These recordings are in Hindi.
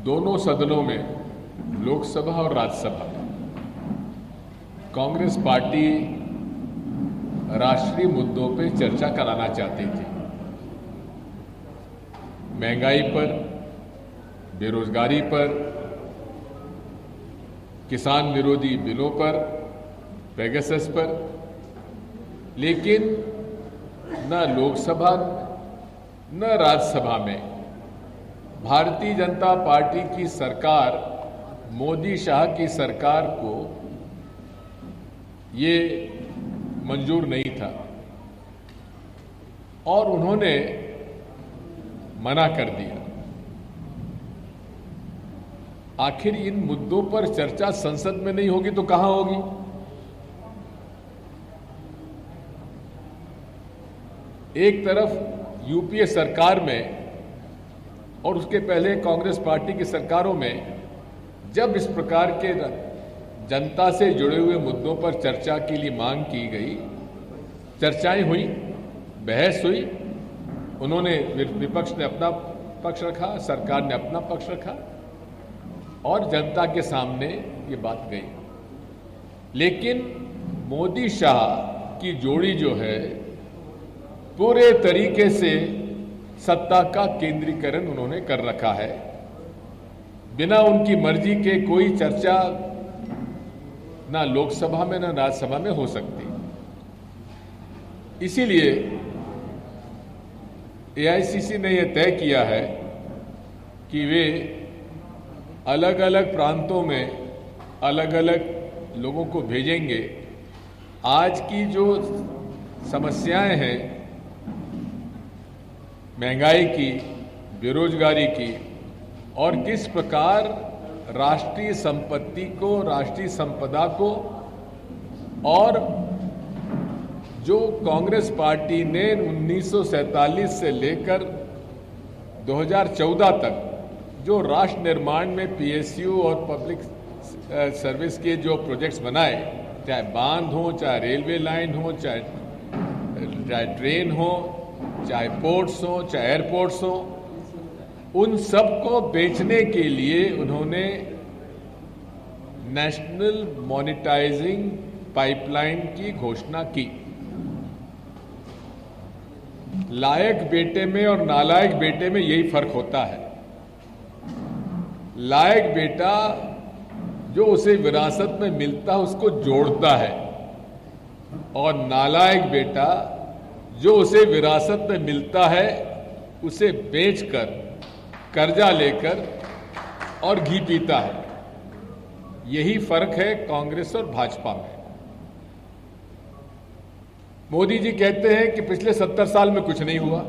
दोनों सदनों में, लोकसभा और राज्यसभा, कांग्रेस पार्टी राष्ट्रीय मुद्दों पर चर्चा कराना चाहती थी। महंगाई पर, बेरोजगारी पर, किसान विरोधी बिलों पर, पेगासस पर, लेकिन न लोकसभा न राज्यसभा में भारतीय जनता पार्टी की सरकार, मोदी शाह की सरकार को ये मंजूर नहीं था और उन्होंने मना कर दिया। आखिर इन मुद्दों पर चर्चा संसद में नहीं होगी तो कहां होगी? एक तरफ यूपीए सरकार में और उसके पहले कांग्रेस पार्टी की सरकारों में जब इस प्रकार के जनता से जुड़े हुए मुद्दों पर चर्चा के लिए मांग की गई, चर्चाएं हुई, बहस हुई, उन्होंने, विपक्ष ने अपना पक्ष रखा, सरकार ने अपना पक्ष रखा और जनता के सामने ये बात गई। लेकिन मोदी शाह की जोड़ी जो है, पूरे तरीके से सत्ता का केंद्रीकरण उन्होंने कर रखा है। बिना उनकी मर्जी के कोई चर्चा ना लोकसभा में ना राज्यसभा में हो सकती। इसीलिए एआईसीसी ने यह तय किया है कि वे अलग अलग प्रांतों में अलग अलग लोगों को भेजेंगे। आज की जो समस्याएं हैं, महंगाई की, बेरोजगारी की, और किस प्रकार राष्ट्रीय संपत्ति को, राष्ट्रीय संपदा को, और जो कांग्रेस पार्टी ने 1947 से लेकर 2014 तक जो राष्ट्र निर्माण में पीएसयू और पब्लिक सर्विस के जो प्रोजेक्ट्स बनाए, चाहे बांध हो, चाहे रेलवे लाइन हो, चाहे ट्रेन हो, चाहे पोर्ट्स हो, चाहे एयरपोर्ट्स हो, उन सब को बेचने के लिए उन्होंने नेशनल मॉनिटाइजिंग पाइपलाइन की घोषणा की। लायक बेटे में और नालायक बेटे में यही फर्क होता है। लायक बेटा जो उसे विरासत में मिलता है उसको जोड़ता है, और नालायक बेटा जो उसे विरासत में मिलता है उसे बेचकर, कर्जा लेकर और घी पीता है। यही फर्क है कांग्रेस और भाजपा में। मोदी जी कहते हैं कि पिछले 70 साल में कुछ नहीं हुआ।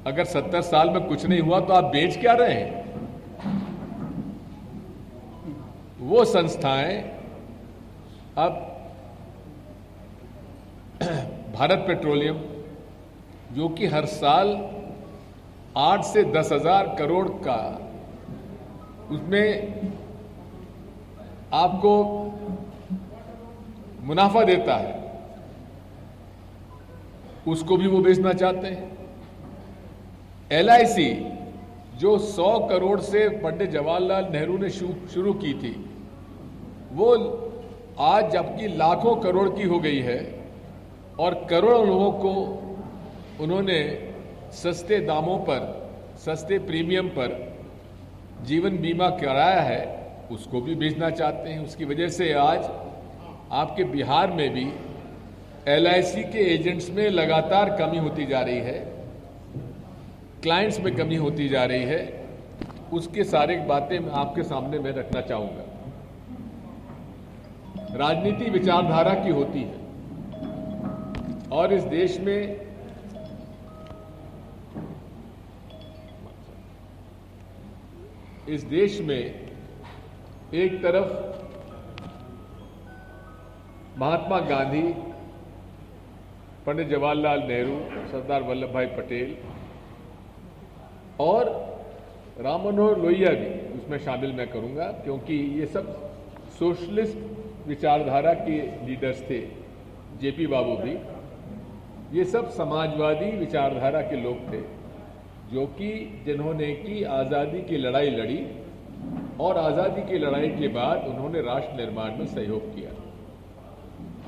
अगर 70 साल में कुछ नहीं हुआ तो आप बेच क्या रहे हैं? वो संस्थाएं अब भारत पेट्रोलियम, जो कि हर साल 8 से 10 हजार करोड़ का उसमें आपको मुनाफा देता है, उसको भी वो बेचना चाहते हैं। एलआईसी जो 100 करोड़ से पंडित जवाहरलाल नेहरू ने शुरू की थी, वो आज जबकि लाखों करोड़ की हो गई है और करोड़ों लोगों को उन्होंने सस्ते दामों पर, सस्ते प्रीमियम पर जीवन बीमा कराया है, उसको भी बेचना चाहते हैं। उसकी वजह से आज आपके बिहार में भी एलआईसी के एजेंट्स में लगातार कमी होती जा रही है, क्लाइंट्स में कमी होती जा रही है। उसके सारे बातें मैं आपके सामने मैं रखना चाहूंगा। राजनीति विचारधारा की होती है और इस देश में एक तरफ महात्मा गांधी, पंडित जवाहरलाल नेहरू, सरदार वल्लभ भाई पटेल और राम मनोहर लोहिया भी उसमें शामिल मैं करूंगा, क्योंकि ये सब सोशलिस्ट विचारधारा के लीडर्स थे। जेपी बाबू भी, ये सब समाजवादी विचारधारा के लोग थे जो कि जिन्होंने की आज़ादी की लड़ाई लड़ी और आज़ादी की लड़ाई के बाद उन्होंने राष्ट्र निर्माण में सहयोग किया।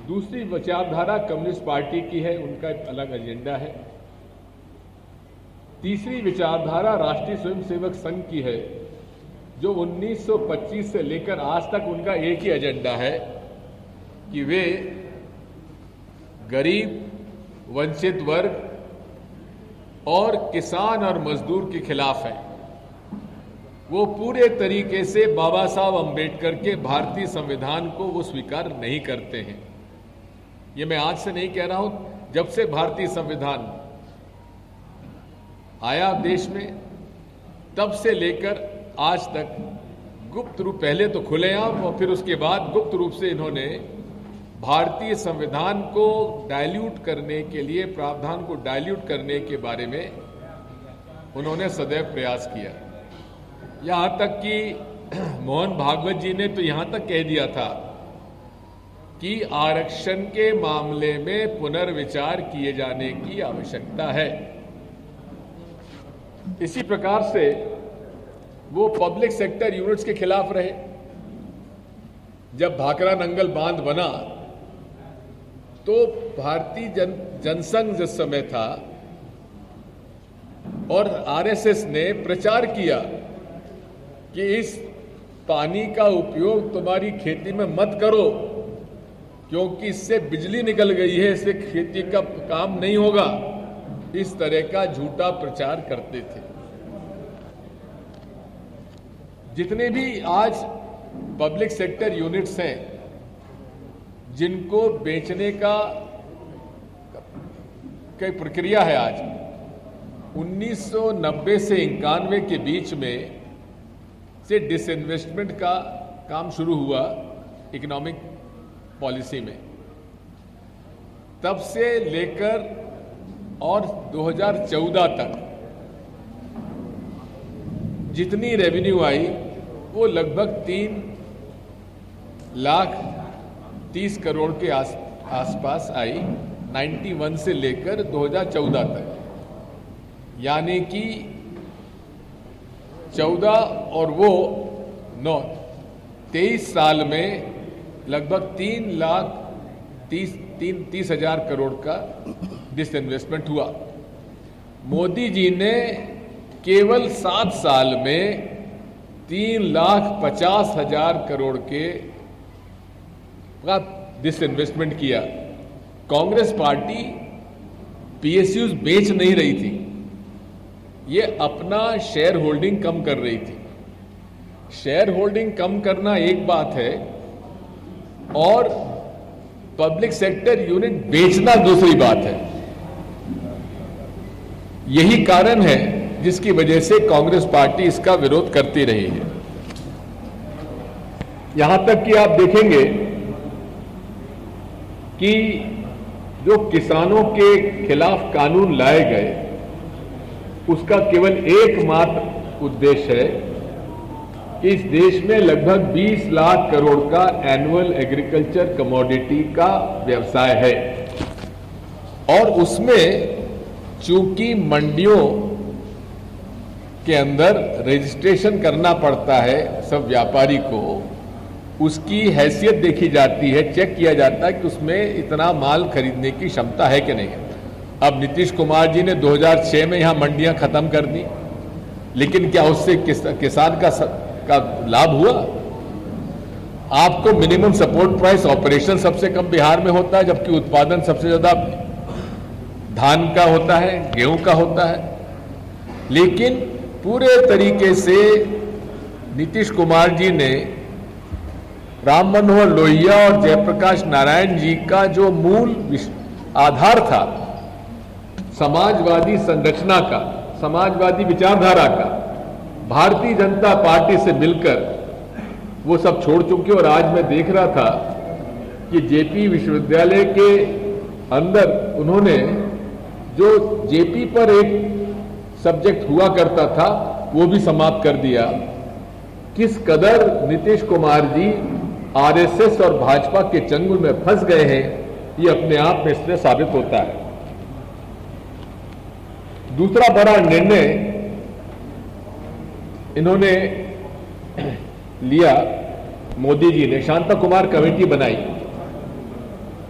दूसरी विचारधारा कम्युनिस्ट पार्टी की है, उनका एक अलग एजेंडा है। तीसरी विचारधारा राष्ट्रीय स्वयंसेवक संघ की है, जो 1925 से लेकर आज तक उनका एक ही एजेंडा है कि वे गरीब, वंचित वर्ग और किसान और मजदूर के खिलाफ है। वो पूरे तरीके से बाबा साहब अंबेडकर के भारतीय संविधान को वो स्वीकार नहीं करते हैं। ये मैं आज से नहीं कह रहा हूं, जब से भारतीय संविधान आया देश में तब से लेकर आज तक गुप्त रूप, पहले तो खुलेआम और फिर उसके बाद गुप्त रूप से इन्होंने भारतीय संविधान को डाइल्यूट करने के लिए, प्रावधान को डाइल्यूट करने के बारे में उन्होंने सदैव प्रयास किया। यहां तक कि मोहन भागवत जी ने तो यहां तक कह दिया था कि आरक्षण के मामले में पुनर्विचार किए जाने की आवश्यकता है। इसी प्रकार से वो पब्लिक सेक्टर यूनिट्स के खिलाफ रहे। जब भाखरा नंगल बांध बना तो भारतीय जनसंघ जिस समय था और आरएसएस ने प्रचार किया कि इस पानी का उपयोग तुम्हारी खेती में मत करो, क्योंकि इससे बिजली निकल गई है, इससे खेती का काम नहीं होगा। इस तरह का झूठा प्रचार करते थे। जितने भी आज पब्लिक सेक्टर यूनिट्स हैं जिनको बेचने का कई प्रक्रिया है, आज 1990 से 91 के बीच में से डिसइन्वेस्टमेंट का काम शुरू हुआ इकोनॉमिक पॉलिसी में। तब से लेकर और 2014 तक जितनी रेवेन्यू आई वो लगभग 3,30,00,000 करोड़ के आसपास आई, 91 से लेकर 2014 तक। यानी कि 14 और वो 9, 23 साल में लगभग 3,30,000 करोड़ का डिसइन्वेस्टमेंट हुआ। मोदी जी ने केवल 7 साल में 3,50,000 करोड़ के का डिसइन्वेस्टमेंट किया। कांग्रेस पार्टी पीएसयूज बेच नहीं रही थी, ये अपना शेयर होल्डिंग कम कर रही थी। शेयर होल्डिंग कम करना एक बात है और पब्लिक सेक्टर यूनिट बेचना दूसरी बात है। यही कारण है जिसकी वजह से कांग्रेस पार्टी इसका विरोध करती रही है। यहां तक कि आप देखेंगे कि जो किसानों के खिलाफ कानून लाए गए उसका केवल एकमात्र उद्देश्य है कि इस देश में लगभग 20 लाख करोड़ का एनुअल एग्रीकल्चर कमोडिटी का व्यवसाय है और उसमें चूंकि मंडियों के अंदर रजिस्ट्रेशन करना पड़ता है सब व्यापारी को, उसकी हैसियत देखी जाती है, चेक किया जाता है कि उसमें इतना माल खरीदने की क्षमता है कि नहीं है। अब नीतीश कुमार जी ने 2006 में यहां मंडियां खत्म कर दी, लेकिन क्या उससे किसान का लाभ हुआ? आपको मिनिमम सपोर्ट प्राइस ऑपरेशन सबसे कम बिहार में होता है, जबकि उत्पादन सबसे ज्यादा धान का होता है, गेहूं का होता है। लेकिन पूरे तरीके से नीतीश कुमार जी ने राम मनोहर लोहिया और जयप्रकाश नारायण जी का जो मूल आधार था समाजवादी संरचना का, समाजवादी विचारधारा का, भारतीय जनता पार्टी से मिलकर वो सब छोड़ चुके। और आज मैं देख रहा था कि जेपी विश्वविद्यालय के अंदर उन्होंने जो जेपी पर एक सब्जेक्ट हुआ करता था वो भी समाप्त कर दिया। किस कदर नीतीश कुमार जी आरएसएस और भाजपा के चंगुल में फंस गए हैं ये अपने आप में इससे साबित होता है। दूसरा बड़ा निर्णय इन्होंने लिया, मोदी जी ने शांता कुमार कमेटी बनाई।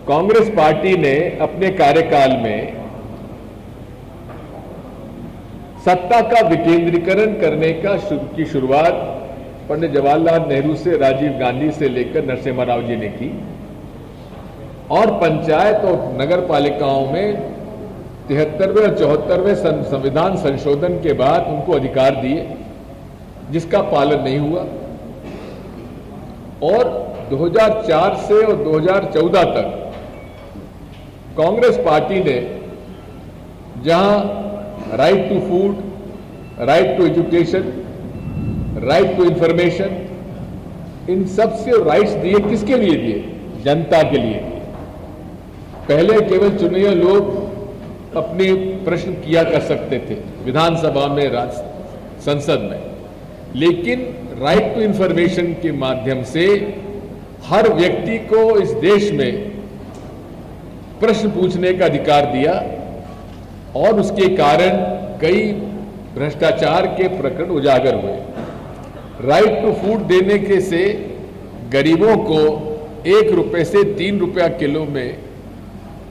कांग्रेस पार्टी ने अपने कार्यकाल में सत्ता का विकेंद्रीकरण करने की शुरुआत पंडित जवाहरलाल नेहरू से, राजीव गांधी से लेकर नरसिम्हा राव जी ने की, और पंचायत और नगर पालिकाओं में 73वें और 74वें संविधान संशोधन के बाद उनको अधिकार दिए, जिसका पालन नहीं हुआ। और 2004 से और 2014 तक कांग्रेस पार्टी ने जहां right to food, right to education, right to information, इन सब से राइट्स दिए, किसके लिए दिए? जनता के लिए दिए। पहले केवल चुने लोग अपने प्रश्न किया कर सकते थे विधानसभा में, संसद में, लेकिन राइट टू इंफॉर्मेशन के माध्यम से हर व्यक्ति को इस देश में प्रश्न पूछने का अधिकार दिया, और उसके कारण कई भ्रष्टाचार के प्रकरण उजागर हुए। राइट टू फूड देने के से गरीबों को 1 रुपए से 3 रुपया किलो में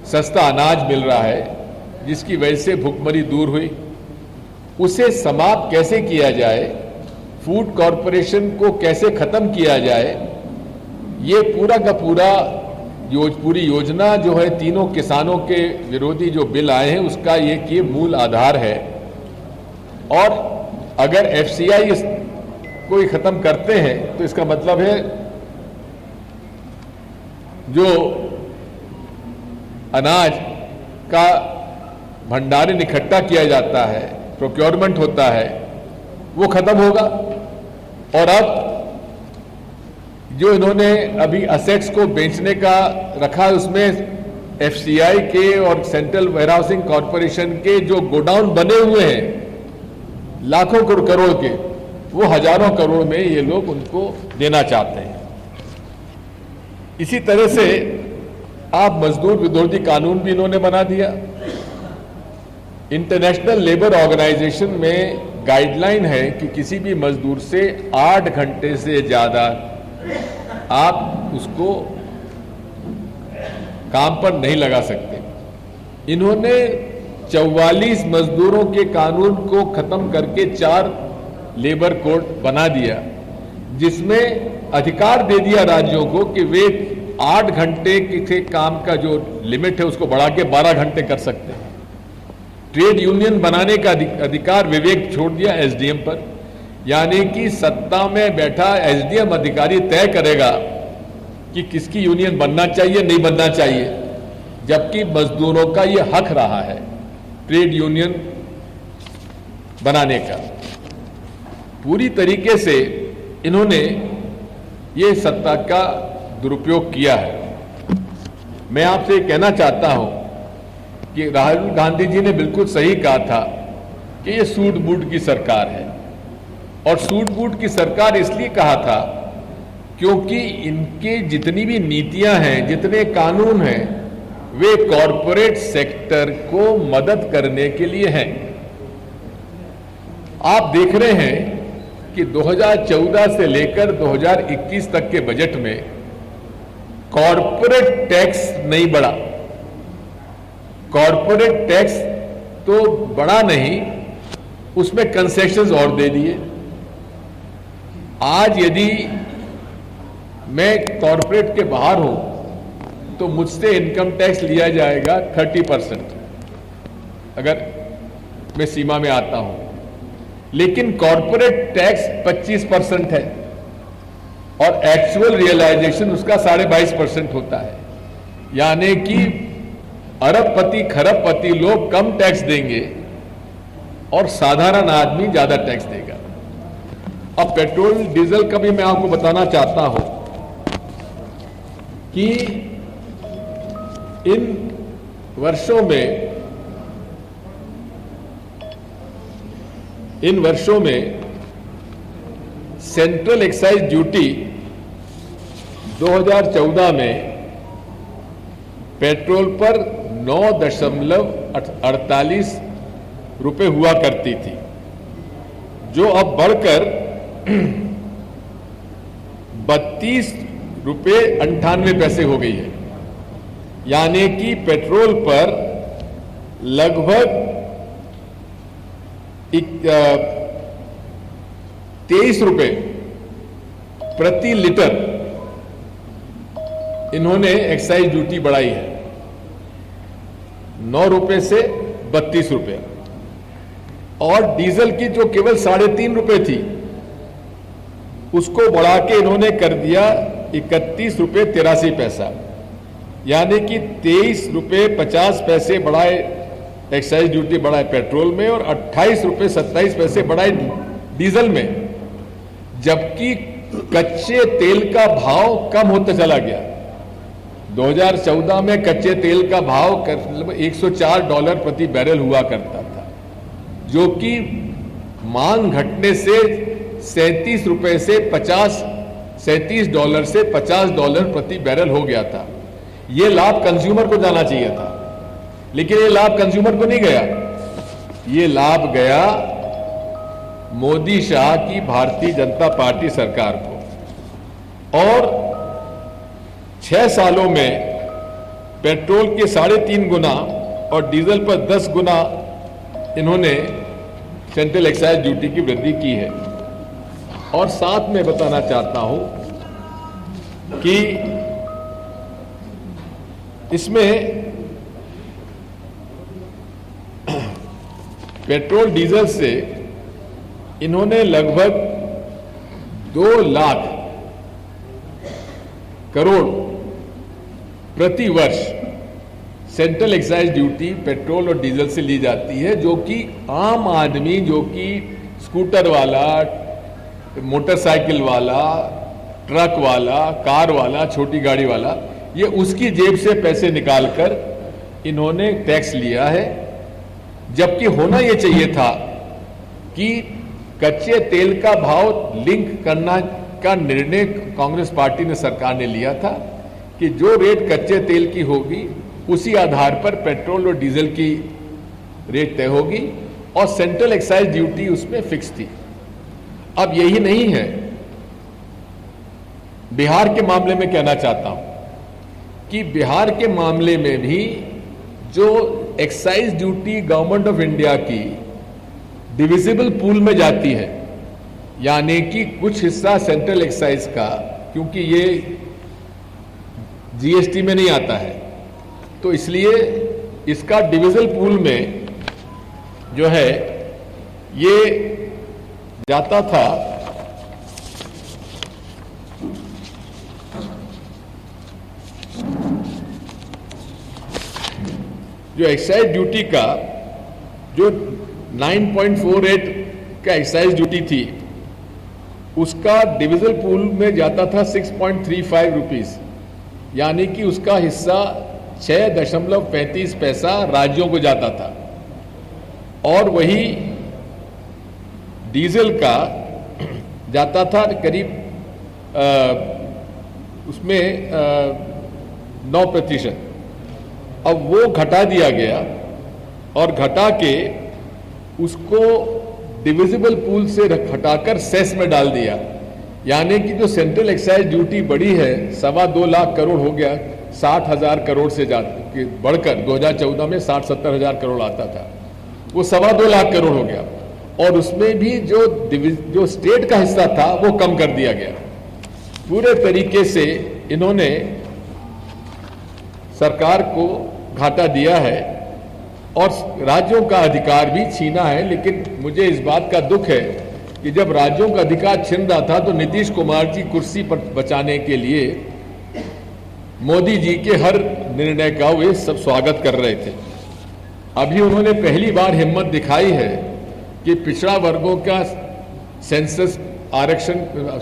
सस्ता अनाज मिल रहा है, जिसकी वजह से भुखमरी दूर हुई। उसे समाप्त कैसे किया जाए, फूड कॉरपोरेशन को कैसे खत्म किया जाए, ये पूरा का पूरा पूरी योजना जो है, तीनों किसानों के विरोधी जो बिल आए हैं उसका ये मूल आधार है। और अगर एफसीआई को ही खत्म करते हैं तो इसका मतलब है जो अनाज का भंडारण इकट्ठा किया जाता है, प्रोक्योरमेंट होता है, वो खत्म होगा। और अब जो इन्होंने अभी असेट्स को बेचने का रखा है, उसमें एफसीआई के और सेंट्रल वेयरहाउसिंग कॉरपोरेशन के जो गोडाउन बने हुए हैं लाखों करोड़ के, वो हजारों करोड़ में ये लोग उनको देना चाहते हैं। इसी तरह से आप मजदूर विरोधी कानून भी इन्होंने बना दिया। इंटरनेशनल लेबर ऑर्गेनाइजेशन में गाइडलाइन है कि किसी भी मजदूर से 8 घंटे से ज्यादा आप उसको काम पर नहीं लगा सकते। इन्होंने 44 मजदूरों के कानून को खत्म करके 4 लेबर कोड बना दिया, जिसमें अधिकार दे दिया राज्यों को कि वे 8 घंटे के काम का जो लिमिट है उसको बढ़ा के 12 घंटे कर सकते हैं। ट्रेड यूनियन बनाने का अधिकार विवेक छोड़ दिया एसडीएम पर, यानी कि सत्ता में बैठा एसडीएम अधिकारी तय करेगा कि किसकी यूनियन बनना चाहिए, नहीं बनना चाहिए, जबकि मजदूरों का यह हक रहा है ट्रेड यूनियन बनाने का। पूरी तरीके से इन्होंने ये सत्ता का दुरुपयोग किया है। मैं आपसे कहना चाहता हूं कि राहुल गांधी जी ने बिल्कुल सही कहा था कि ये सूट बूट की सरकार है, और सूट बूट की सरकार इसलिए कहा था क्योंकि इनके जितनी भी नीतियां हैं, जितने कानून हैं, वे कॉरपोरेट सेक्टर को मदद करने के लिए हैं। आप देख रहे हैं कि 2014 से लेकर 2021 तक के बजट में कॉरपोरेट टैक्स नहीं बढ़ा। कॉरपोरेट टैक्स तो बढ़ा नहीं, उसमें कंसेशंस और दे दिए। आज यदि मैं कॉरपोरेट के बाहर हूं तो मुझसे इनकम टैक्स लिया जाएगा 30%, अगर मैं सीमा में आता हूं, लेकिन कॉरपोरेट टैक्स 25% है और एक्चुअल रियलाइजेशन उसका 22.5% होता है। यानी कि अरबपति खरबपति लोग कम टैक्स देंगे और साधारण आदमी ज्यादा टैक्स देगा। अब पेट्रोल डीजल का भी मैं आपको बताना चाहता हूं कि इन वर्षों में सेंट्रल एक्साइज ड्यूटी 2014 में पेट्रोल पर 9.48 रुपए हुआ करती थी, जो अब बढ़कर ₹32.98 हो गई है। यानी कि पेट्रोल पर लगभग 23 रुपए प्रति लीटर इन्होंने एक्साइज ड्यूटी बढ़ाई है, 9 रुपए से 32 रुपए। और डीजल की जो केवल 3.5 रुपए थी उसको बढ़ा के इन्होंने कर दिया 31.83 रुपए। यानी कि 23.50 रुपए बढ़ाए एक्साइज ड्यूटी बढ़ाए पेट्रोल में और 28.27 रुपए बढ़ाए डीजल में, जबकि कच्चे तेल का भाव कम होता चला गया। 2014 में कच्चे तेल का भाव $104 प्रति बैरल हुआ करता था, जो कि मांग घटने से $37 से $50 प्रति बैरल हो गया था। यह लाभ कंज्यूमर को जाना चाहिए था, लेकिन यह लाभ कंज्यूमर को नहीं गया। यह लाभ गया मोदी शाह की भारतीय जनता पार्टी सरकार को। और 6 सालों में पेट्रोल के 3.5 गुना और डीजल पर 10 गुना इन्होंने सेंट्रल एक्साइज ड्यूटी की वृद्धि की है। और साथ में बताना चाहता हूं कि इसमें पेट्रोल डीजल से इन्होंने लगभग 2 लाख करोड़ प्रति वर्ष सेंट्रल एक्साइज ड्यूटी पेट्रोल और डीजल से ली जाती है, जो कि आम आदमी, जो कि स्कूटर वाला, मोटरसाइकिल वाला, ट्रक वाला, कार वाला, छोटी गाड़ी वाला, ये उसकी जेब से पैसे निकालकर इन्होंने टैक्स लिया है। जबकि होना यह चाहिए था कि कच्चे तेल का भाव लिंक करना का निर्णय कांग्रेस पार्टी ने, सरकार ने लिया था कि जो रेट कच्चे तेल की होगी उसी आधार पर पेट्रोल और डीजल की रेट तय होगी और सेंट्रल एक्साइज ड्यूटी उसमें फिक्स थी। अब यही नहीं है, बिहार के मामले में कहना चाहता हूं कि बिहार के मामले में भी जो excise duty government of India की डिविजिबल पूल में जाती है, यानी कि कुछ हिस्सा सेंट्रल एक्साइज का, क्योंकि ये जीएसटी में नहीं आता है, तो इसलिए इसका डिविजिबल पूल में जो है ये जाता था जो एक्साइज ड्यूटी का जो 9.48 का एक्साइज ड्यूटी थी उसका डिविजिबल पूल में जाता था 6.35 रुपीस, यानी कि उसका हिस्सा 6.35 राज्यों को जाता था। और वही डीजल का जाता था करीब उसमें 9%। अब वो घटा दिया गया और घटा के उसको डिविजिबल पूल से हटाकर सेस में डाल दिया, यानी कि जो सेंट्रल एक्साइज ड्यूटी बढ़ी है 2.25 लाख करोड़ हो गया, 60,000 करोड़ से बढ़कर 2014 में 60-70 हजार करोड़ आता था, वो 2.25 लाख करोड़ हो गया। और उसमें भी जो स्टेट का हिस्सा था वो कम कर दिया गया। पूरे तरीके से इन्होंने सरकार को घाटा दिया है और राज्यों का अधिकार भी छीना है। लेकिन मुझे इस बात का दुख है कि जब राज्यों का अधिकार छीन रहा था तो नीतीश कुमार जी कुर्सी पर बचाने के लिए मोदी जी के हर निर्णय का वे सब स्वागत कर रहे थे। अभी उन्होंने पहली बार हिम्मत दिखाई है कि पिछड़ा वर्गों का सेंसस आरक्षण,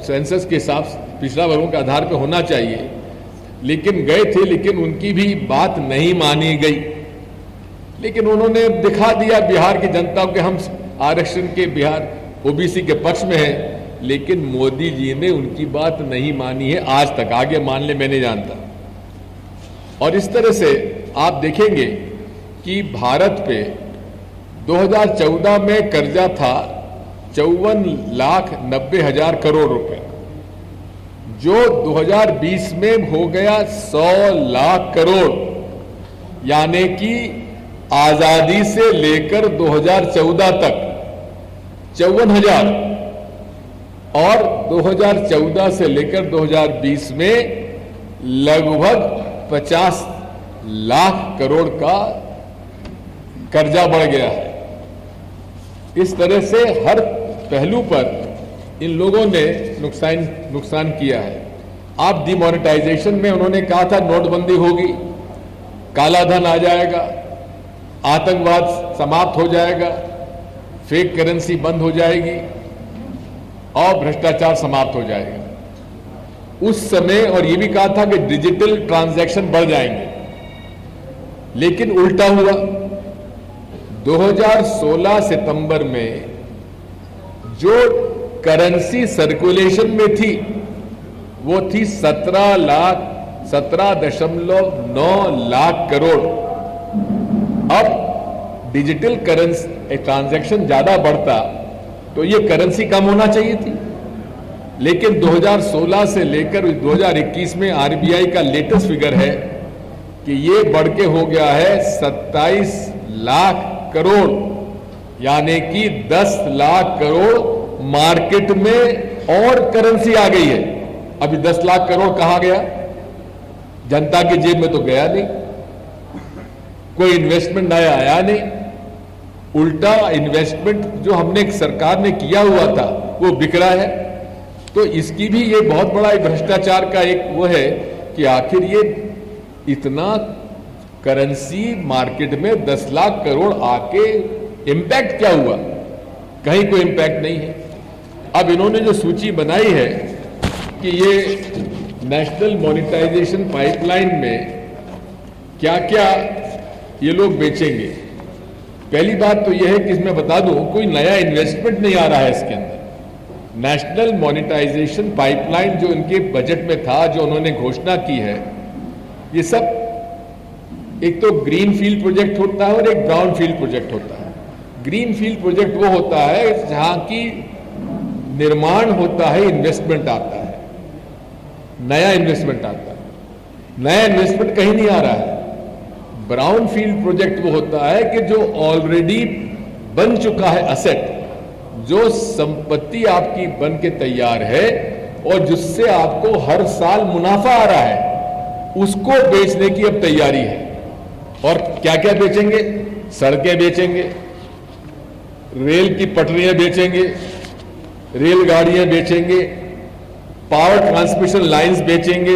सेंसस के हिसाब से पिछड़ा वर्गों के आधार पर होना चाहिए, लेकिन गए थे, लेकिन उनकी भी बात नहीं मानी गई। लेकिन उन्होंने दिखा दिया बिहार की जनता को कि हम आरक्षण के, बिहार ओबीसी के पक्ष में है, लेकिन मोदी जी ने उनकी बात नहीं मानी है आज तक। आगे मान ले मैं नहीं जानता। और इस तरह से आप देखेंगे कि भारत पे 2014 में कर्जा था 54,90,000 करोड़ रुपए, जो 2020 में हो गया 100 लाख करोड़, यानी कि आजादी से लेकर 2014 तक 54,000 और 2014 से लेकर 2020 में लगभग 50 लाख करोड़ का कर्जा बढ़ गया है। इस तरह से हर पहलू पर इन लोगों ने नुकसान किया है। आप डिमोनेटाइजेशन में उन्होंने कहा था नोटबंदी होगी, काला धन आ जाएगा, आतंकवाद समाप्त हो जाएगा, फेक करेंसी बंद हो जाएगी और भ्रष्टाचार समाप्त हो जाएगा उस समय। और यह भी कहा था कि डिजिटल ट्रांजैक्शन बढ़ जाएंगे, लेकिन उल्टा हुआ। 2016 सितंबर में जो करेंसी सर्कुलेशन में थी वो थी 17.9 लाख करोड़। अब डिजिटल करेंसी ट्रांजैक्शन ज्यादा बढ़ता तो ये करेंसी कम होना चाहिए थी, लेकिन 2016 से लेकर 2021 में आरबीआई का लेटेस्ट फिगर है कि ये बढ़ के हो गया है 27 लाख करोड़, यानी कि 10 लाख करोड़ मार्केट में और करेंसी आ गई है। अभी 10 लाख करोड़ कहां गया? जनता की जेब में तो गया नहीं, कोई इन्वेस्टमेंट नया आया नहीं, उल्टा इन्वेस्टमेंट जो हमने सरकार ने किया हुआ था वो बिक रहा है। तो इसकी भी ये बहुत बड़ा भ्रष्टाचार का एक वो है कि आखिर ये इतना करेंसी मार्केट में 10 लाख करोड़ आके इंपैक्ट क्या हुआ? कहीं कोई इंपैक्ट नहीं है। अब इन्होंने जो सूची बनाई है कि ये नेशनल मॉनिटाइजेशन पाइपलाइन में क्या क्या ये लोग बेचेंगे। पहली बात तो यह है कि इसमें बता दूं कोई नया इन्वेस्टमेंट नहीं आ रहा है इसके अंदर। नेशनल मॉनिटाइजेशन पाइपलाइन जो इनके बजट में था, जो उन्होंने घोषणा की है, ये सब एक तो ग्रीन फील्ड प्रोजेक्ट होता है और एक ब्राउन फील्ड प्रोजेक्ट होता है। ग्रीन फील्ड प्रोजेक्ट वो होता है जहां की निर्माण होता है, इन्वेस्टमेंट आता है, नया इन्वेस्टमेंट आता है। नया इन्वेस्टमेंट कहीं नहीं आ रहा है। ब्राउन फील्ड प्रोजेक्ट वो होता है कि जो ऑलरेडी बन चुका है असेट, जो संपत्ति आपकी बन के तैयार है और जिससे आपको हर साल मुनाफा आ रहा है, उसको बेचने की अब तैयारी है। और क्या क्या बेचेंगे? सड़कें बेचेंगे, रेल की पटरियां बेचेंगे, रेलगाड़ियां बेचेंगे, पावर ट्रांसमिशन लाइंस बेचेंगे।